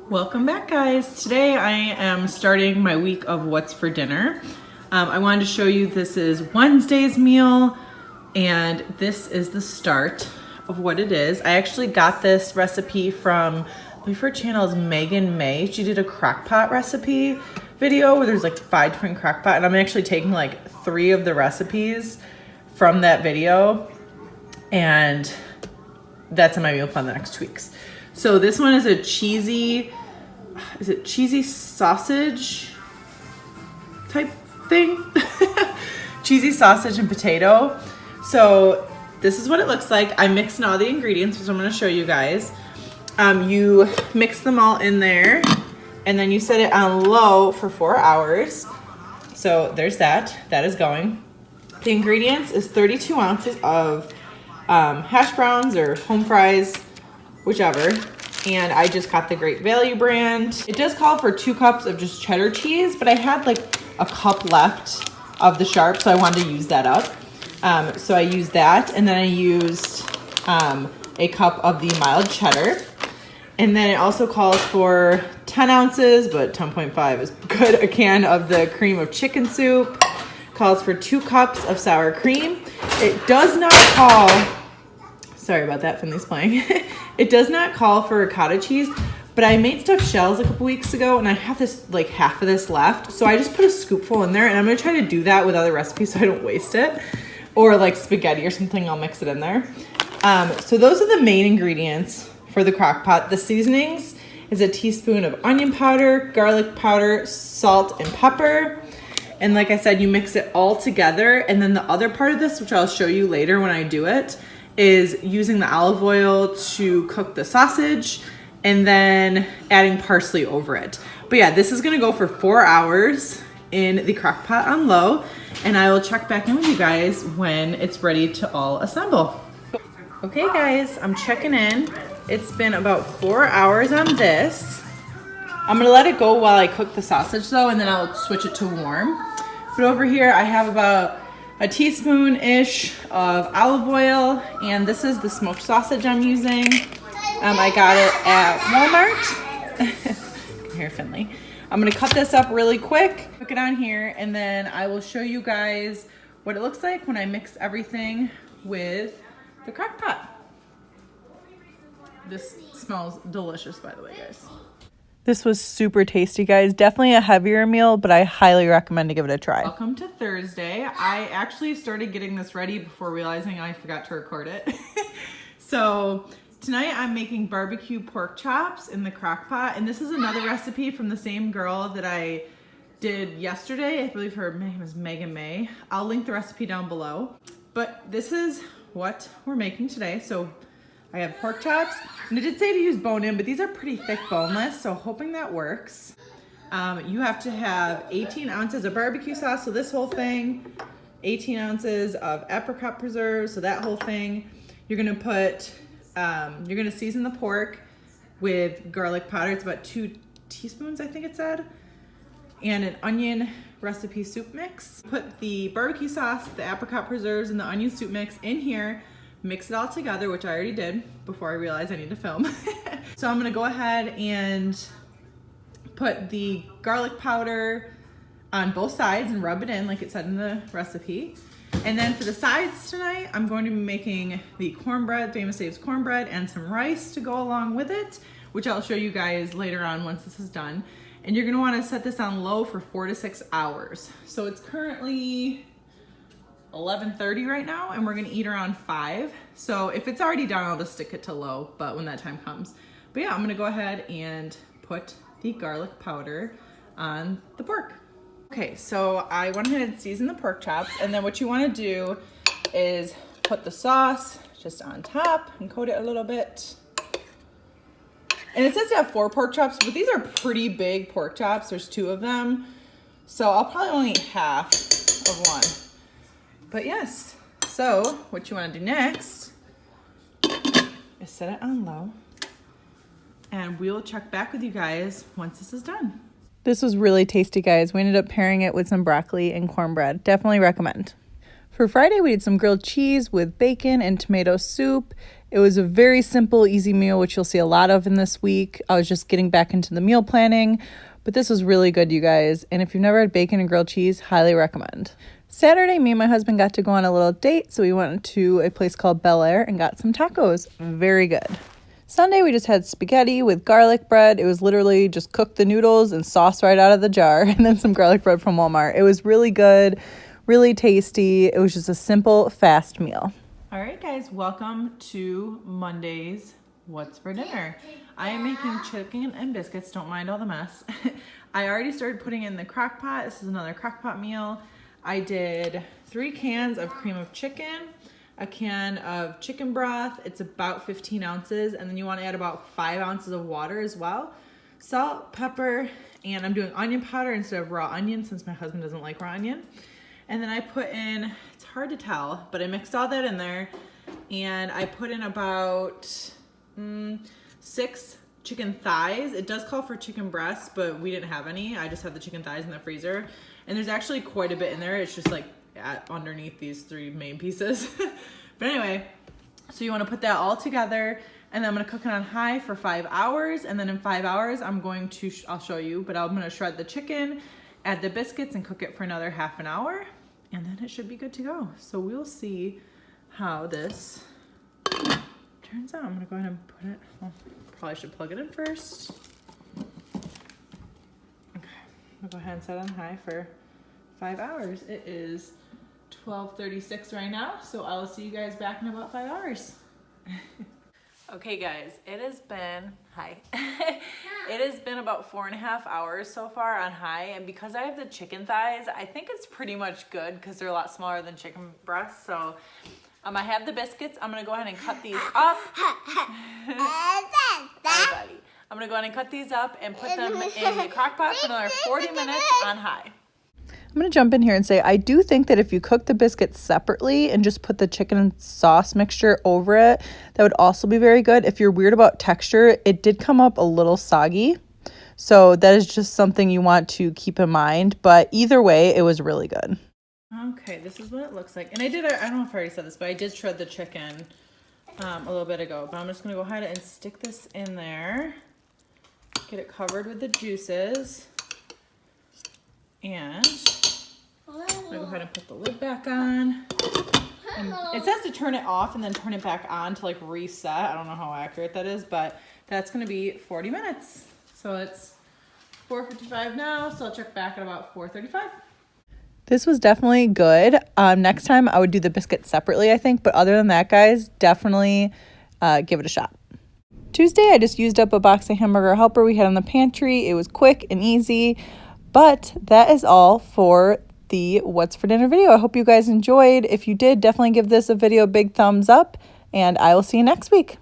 Welcome back, guys. Today I am starting my week of what's for dinner. I wanted to show you this is Wednesday's meal, and this is the start of what it is. I actually got this recipe from, I believe her channel is Megan May. She did a crockpot recipe video where there's like 5 different crockpot, and I'm actually taking like 3 of the recipes from that video, and that's in my meal plan the next 2 weeks. So this one is a cheesy, is it cheesy sausage type thing? Cheesy sausage and potato. So this is what it looks like. I mixed in all the ingredients, which I'm gonna show you guys. You mix them all in there, and then you set it on low for 4 hours. So there's that, that is going. The ingredients is 32 ounces of hash browns or home fries, whichever. And I just got the Great Value brand. It does call for 2 cups of just cheddar cheese, but I had like a cup left of the sharp, so I wanted to use that up. So I used that, and then I used a cup of the mild cheddar. And then it also calls for 10 ounces, but 10.5 is good, a can of the cream of chicken soup. Calls for 2 cups of sour cream. It does not call, sorry about that, Finley's playing. It does not call for ricotta cheese, but I made stuffed shells a couple weeks ago, and I have this, like half of this left. So I just put a scoopful in there, and I'm gonna try to do that with other recipes so I don't waste it. Or like spaghetti or something, I'll mix it in there. So those are the main ingredients for the crock pot. The seasonings is a teaspoon of onion powder, garlic powder, salt, and pepper. And like I said, you mix it all together. And then the other part of this, which I'll show you later when I do it, is using the olive oil to cook the sausage and then adding parsley over it. But yeah, this is gonna go for 4 hours in the crock pot on low, and I will check back in with you guys when it's ready to all assemble. Okay guys, I'm checking in. It's been about 4 hours on this. I'm gonna let it go while I cook the sausage though, and then I'll switch it to warm. But over here I have about a teaspoon-ish of olive oil, and this is the smoked sausage I'm using. I got it at Walmart. Here, Finley. I'm gonna cut this up really quick, cook it on here, and then I will show you guys what it looks like when I mix everything with the crock pot. This smells delicious, by the way, guys. This was super tasty, guys. Definitely a heavier meal, but I highly recommend to give it a try. Welcome to Thursday. I actually started getting this ready before realizing I forgot to record it. So tonight I'm making barbecue pork chops in the crock pot, and this is another recipe from the same girl that I did yesterday. I believe her name is Megan May. I'll link the recipe down below. But this is what we're making today. So I have pork chops, and it did say to use bone-in, but these are pretty thick boneless, so hoping that works. You have to have 18 ounces of barbecue sauce, so this whole thing, 18 ounces of apricot preserves, so that whole thing. You're gonna put, you're gonna season the pork with garlic powder. It's about 2 teaspoons, I think it said, and an onion recipe soup mix. Put the barbecue sauce, the apricot preserves, and the onion soup mix in here. Mix it all together, which I already did before I realized I need to film. So I'm gonna go ahead and put the garlic powder on both sides and rub it in like it said in the recipe. And then for the sides tonight, I'm going to be making the cornbread, Famous Dave's cornbread, and some rice to go along with it, which I'll show you guys later on once this is done. And you're gonna wanna set this on low for 4 to 6 hours. So it's currently 11:30 right now, and we're gonna eat around 5. So if it's already done, I'll just stick it to low, but when that time comes. But yeah, I'm gonna go ahead and put the garlic powder on the pork. Okay, so I went ahead and seasoned the pork chops, and then what you wanna do is put the sauce just on top and coat it a little bit. And it says to have 4 pork chops, but these are pretty big pork chops. There's 2 of them. So I'll probably only eat half of one. But yes, so what you want to do next is set it on low, and we'll check back with you guys once this is done. This was really tasty, guys. We ended up pairing it with some broccoli and cornbread. Definitely recommend. For Friday, we did some grilled cheese with bacon and tomato soup. It was a very simple, easy meal, which you'll see a lot of in this week. I was just getting back into the meal planning, but this was really good, you guys. And if you've never had bacon and grilled cheese, highly recommend. Saturday, me and my husband got to go on a little date, so we went to a place called Bel Air and got some tacos. Very good. Sunday, we just had spaghetti with garlic bread. It was literally just cook the noodles and sauce right out of the jar, and then some garlic bread from Walmart. It was really good, really tasty. It was just a simple, fast meal. All right, guys, welcome to Monday's What's for Dinner. I am making chicken and biscuits. Don't mind all the mess. I already started putting in the crock pot. This is another crock pot meal. I did 3 cans of cream of chicken, a can of chicken broth. It's about 15 ounces, and then you want to add about 5 ounces of water as well. Salt, pepper, and I'm doing onion powder instead of raw onion since my husband doesn't like raw onion. And then I put in, it's hard to tell, but I mixed all that in there, and I put in about 6 chicken thighs. It does call for chicken breasts, but we didn't have any. I just have the chicken thighs in the freezer. And there's actually quite a bit in there. It's just like underneath these 3 main pieces. But anyway, so you want to put that all together, and then I'm going to cook it on high for 5 hours. And then in 5 hours, I'll show you, but I'm going to shred the chicken, add the biscuits, and cook it for another half an hour. And then it should be good to go. So we'll see how this turns out. I'm going to go ahead and put it, well, probably should plug it in first. Okay, I'll go ahead and set it on high for 5 hours. It is 12:36 right now, so I will see you guys back in about 5 hours. Okay guys, it has been, it has been about 4.5 hours so far on high, and because I have the chicken thighs, I think it's pretty much good because they're a lot smaller than chicken breasts. So I have the biscuits. I'm gonna go ahead and cut these up. Hi, buddy. I'm gonna go ahead and cut these up and put them in the crock pot for another 40 minutes on high. I'm going to jump in here and say I do think that if you cook the biscuits separately and just put the chicken and sauce mixture over it, that would also be very good. If you're weird about texture, it did come up a little soggy. So that is just something you want to keep in mind. But either way, it was really good. Okay, this is what it looks like. And I don't know if I already said this, but I did shred the chicken a little bit ago. But I'm just going to go ahead and stick this in there. Get it covered with the juices. And I'm gonna go ahead and put the lid back on. And it says to turn it off and then turn it back on to like reset. I don't know how accurate that is, but that's gonna be 40 minutes. So it's 4:55 now, so I'll check back at about 4:35. This was definitely good. Next time I would do the biscuits separately, I think, but other than that, guys, definitely give it a shot. Tuesday, I just used up a box of hamburger helper we had in the pantry. It was quick and easy. But that is all for the What's for Dinner video. I hope you guys enjoyed. If you did, definitely give this a video a big thumbs up, and I will see you next week.